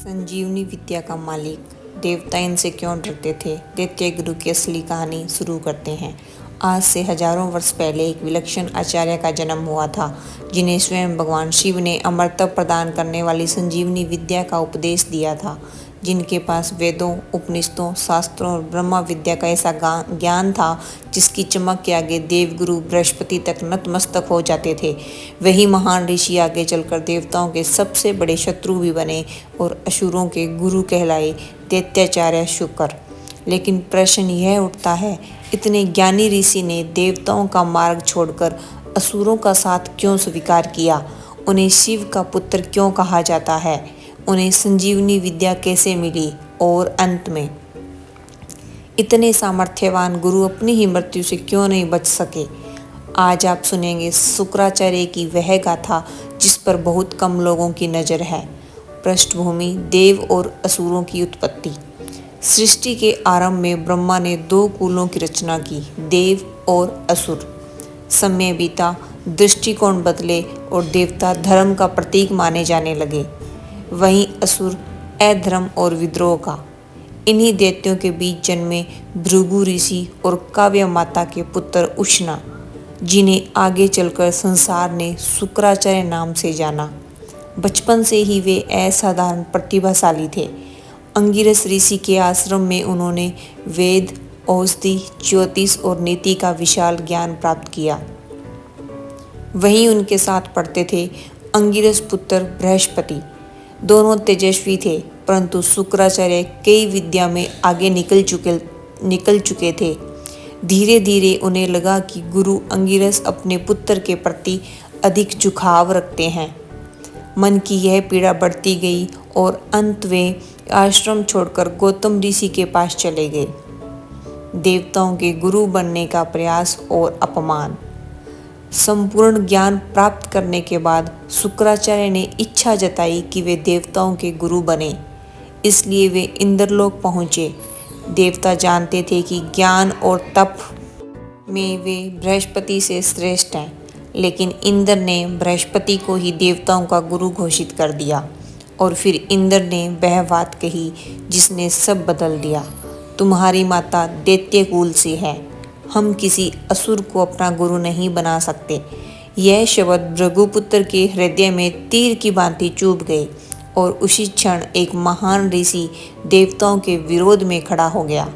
संजीवनी विद्या का मालिक देवता इनसे क्यों डरते थे? दैत्य गुरु की असली कहानी शुरू करते हैं। आज से हजारों वर्ष पहले एक विलक्षण आचार्य का जन्म हुआ था, जिन्हें स्वयं भगवान शिव ने अमरत्व प्रदान करने वाली संजीवनी विद्या का उपदेश दिया था। जिनके पास वेदों, उपनिषदों, शास्त्रों और ब्रह्मा विद्या का ऐसा ज्ञान था जिसकी चमक के आगे देवगुरु बृहस्पति तक नतमस्तक हो जाते थे। वही महान ऋषि आगे चलकर देवताओं के सबसे बड़े शत्रु भी बने और असुरों के गुरु कहलाए, दैत्याचार्य शुक्र। लेकिन प्रश्न यह उठता है, इतने ज्ञानी ऋषि ने देवताओं का मार्ग छोड़कर असुरों का साथ क्यों स्वीकार किया? उन्हें शिव का पुत्र क्यों कहा जाता है? उन्हें संजीवनी विद्या कैसे मिली? और अंत में इतने सामर्थ्यवान गुरु अपनी ही मृत्यु से क्यों नहीं बच सके? आज आप सुनेंगे शुक्राचार्य की वह गाथा जिस पर बहुत कम लोगों की नज़र है। पृष्ठभूमि: देव और असुरों की उत्पत्ति। सृष्टि के आरंभ में ब्रह्मा ने दो कुलों की रचना की, देव और असुर। समय बीता, दृष्टिकोण बदले और देवता धर्म का प्रतीक माने जाने लगे, वहीं असुर अधर्म और विद्रोह का। इन्हीं दैत्यों के बीच जन्मे भृगु ऋषि और काव्य माता के पुत्र उष्णा, जिन्हें आगे चलकर संसार ने शुक्राचार्य नाम से जाना। बचपन से ही वे असाधारण प्रतिभाशाली थे। अंगिरस ऋषि के आश्रम में उन्होंने वेद, औषधि, ज्योतिष और नीति का विशाल ज्ञान प्राप्त किया। वहीं उनके साथ पढ़ते थे अंगिरस पुत्र बृहस्पति। दोनों तेजस्वी थे, परंतु शुक्राचार्य कई विद्या में आगे निकल चुके थे। धीरे धीरे उन्हें लगा कि गुरु अंगिरस अपने पुत्र के प्रति अधिक झुकाव रखते हैं। मन की यह पीड़ा बढ़ती गई और अंत वे आश्रम छोड़कर गौतम ऋषि के पास चले गए। देवताओं के गुरु बनने का प्रयास और अपमान। संपूर्ण ज्ञान प्राप्त करने के बाद शुक्राचार्य ने इच्छा जताई कि वे देवताओं के गुरु बने, इसलिए वे इंद्रलोक पहुँचे। देवता जानते थे कि ज्ञान और तप में वे बृहस्पति से श्रेष्ठ हैं, लेकिन इंद्र ने बृहस्पति को ही देवताओं का गुरु घोषित कर दिया। और फिर इंद्र ने वह बात कही जिसने सब बदल दिया, तुम्हारी माता दैत्य कुल से है, हम किसी असुर को अपना गुरु नहीं बना सकते। यह शब्द भृगुपुत्र के हृदय में तीर की भांति चुभ गए और उसी क्षण एक महान ऋषि देवताओं के विरोध में खड़ा हो गया।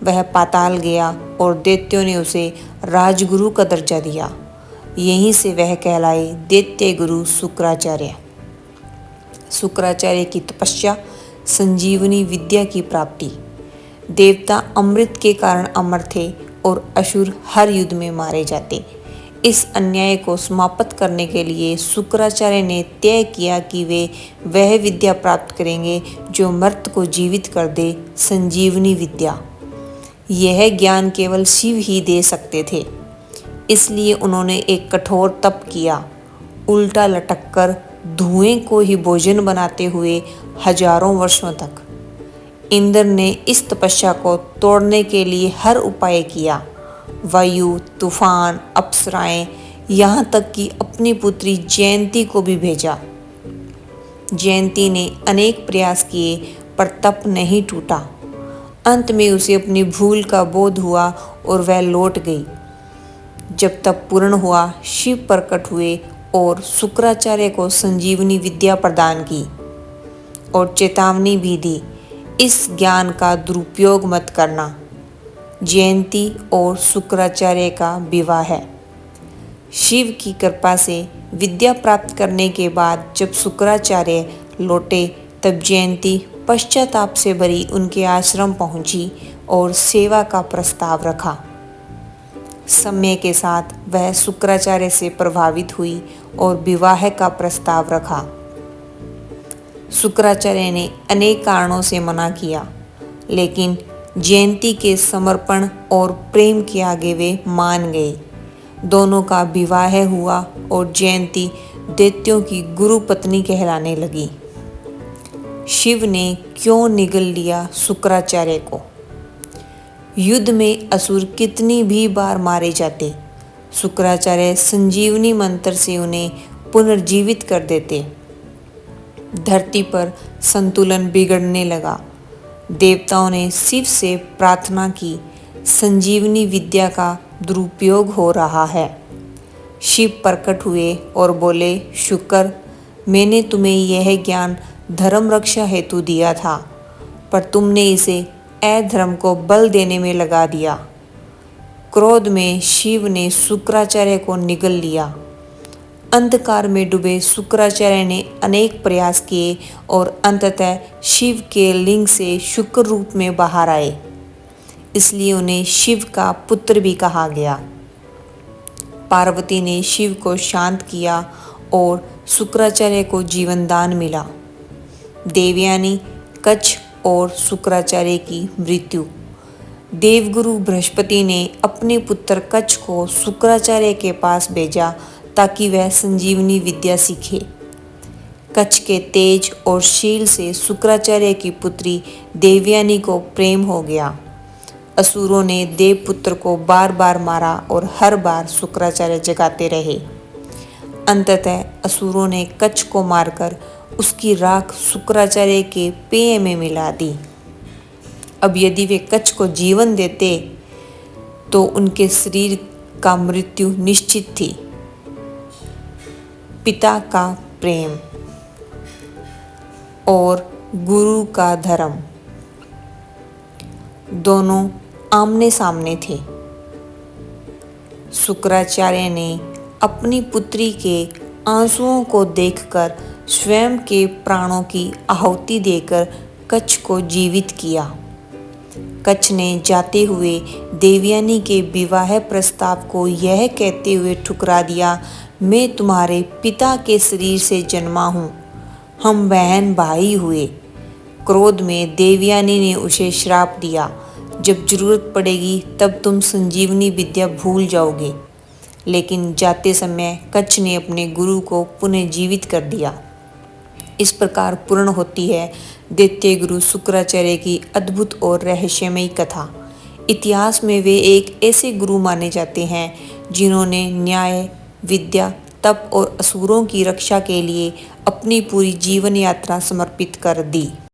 वह पाताल गया और दैत्यों ने उसे राजगुरु का दर्जा दिया। यहीं से वह कहलाए दैत्य गुरु शुक्राचार्य। शुक्राचार्य की तपस्या, संजीवनी विद्या की प्राप्ति। देवता अमृत के कारण अमर थे और असुर हर युद्ध में मारे जाते। इस अन्याय को समाप्त करने के लिए शुक्राचार्य ने तय किया कि वे वह विद्या प्राप्त करेंगे जो मर्त को जीवित कर दे, संजीवनी विद्या। यह ज्ञान केवल शिव ही दे सकते थे, इसलिए उन्होंने एक कठोर तप किया। उल्टा लटककर धुएं को ही भोजन बनाते हुए हजारों वर्षों तक। इंद्र ने इस तपस्या को तोड़ने के लिए हर उपाय किया। वायु, तूफान, अप्सराएं, यहाँ तक कि अपनी पुत्री जयंती को भी भेजा। जयंती ने अनेक प्रयास किए पर तप नहीं टूटा। अंत में उसे अपनी भूल का बोध हुआ और वह लौट गई। जब तप पूर्ण हुआ, शिव प्रकट हुए और शुक्राचार्य को संजीवनी विद्या प्रदान की और चेतावनी भी दी, इस ज्ञान का दुरुपयोग मत करना। जयंती और शुक्राचार्य का विवाह है। शिव की कृपा से विद्या प्राप्त करने के बाद जब शुक्राचार्य लौटे, तब जयंती पश्चाताप से भरी उनके आश्रम पहुंची और सेवा का प्रस्ताव रखा। समय के साथ वह शुक्राचार्य से प्रभावित हुई और विवाह का प्रस्ताव रखा। शुक्राचार्य ने अनेक कारणों से मना किया, लेकिन जयंती के समर्पण और प्रेम के आगे वे मान गए। दोनों का विवाह हुआ और जयंती दैत्यों की गुरु पत्नी कहलाने लगी। शिव ने क्यों निगल लिया शुक्राचार्य को? युद्ध में असुर कितनी भी बार मारे जाते, शुक्राचार्य संजीवनी मंत्र से उन्हें पुनर्जीवित कर देते। धरती पर संतुलन बिगड़ने लगा। देवताओं ने शिव से प्रार्थना की, संजीवनी विद्या का दुरुपयोग हो रहा है। शिव प्रकट हुए और बोले, शुक्र, मैंने तुम्हें यह ज्ञान धर्म रक्षा हेतु दिया था, पर तुमने इसे अधर्म को बल देने में लगा दिया। क्रोध में शिव ने शुक्राचार्य को निगल लिया। अंधकार में डूबे शुक्राचार्य ने अनेक प्रयास किए और अंततः शिव के लिंग से शुक्र रूप में बाहर आए, इसलिए उन्हें शिव का पुत्र भी कहा गया। पार्वती ने शिव को शांत किया और शुक्राचार्य को जीवन दान मिला। देवयानी, कच्छ और शुक्राचार्य की मृत्यु। देवगुरु बृहस्पति ने अपने पुत्र कच्छ को शुक्राचार्य के पास भेजा ताकि वह संजीवनी विद्या सीखे। कच्छ के तेज और शील से शुक्राचार्य की पुत्री देवयानी को प्रेम हो गया। असुरों ने देवपुत्र को बार बार मारा और हर बार शुक्राचार्य जगाते रहे। अंततः असुरों ने कच्छ को मारकर उसकी राख शुक्राचार्य के पेय में मिला दी। अब यदि वे कच्छ को जीवन देते तो उनके शरीर का मृत्यु निश्चित थी। पिता का प्रेम और गुरु का धर्म दोनों आमने सामने थे। शुक्राचार्य ने अपनी पुत्री के आंसुओं को देखकर स्वयं के प्राणों की आहुति देकर कच्छ को जीवित किया। कच्छ ने जाते हुए देवयानी के विवाह प्रस्ताव को यह कहते हुए ठुकरा दिया, मैं तुम्हारे पिता के शरीर से जन्मा हूँ, हम बहन भाई हुए। क्रोध में देवयानी ने उसे श्राप दिया, जब जरूरत पड़ेगी तब तुम संजीवनी विद्या भूल जाओगे। लेकिन जाते समय कच्छ ने अपने गुरु को पुनः जीवित कर दिया। इस प्रकार पूर्ण होती है दैत्य गुरु शुक्राचार्य की अद्भुत और रहस्यमयी कथा। इतिहास में वे एक ऐसे गुरु माने जाते हैं जिन्होंने न्याय, विद्या, तप और असुरों की रक्षा के लिए अपनी पूरी जीवन यात्रा समर्पित कर दी।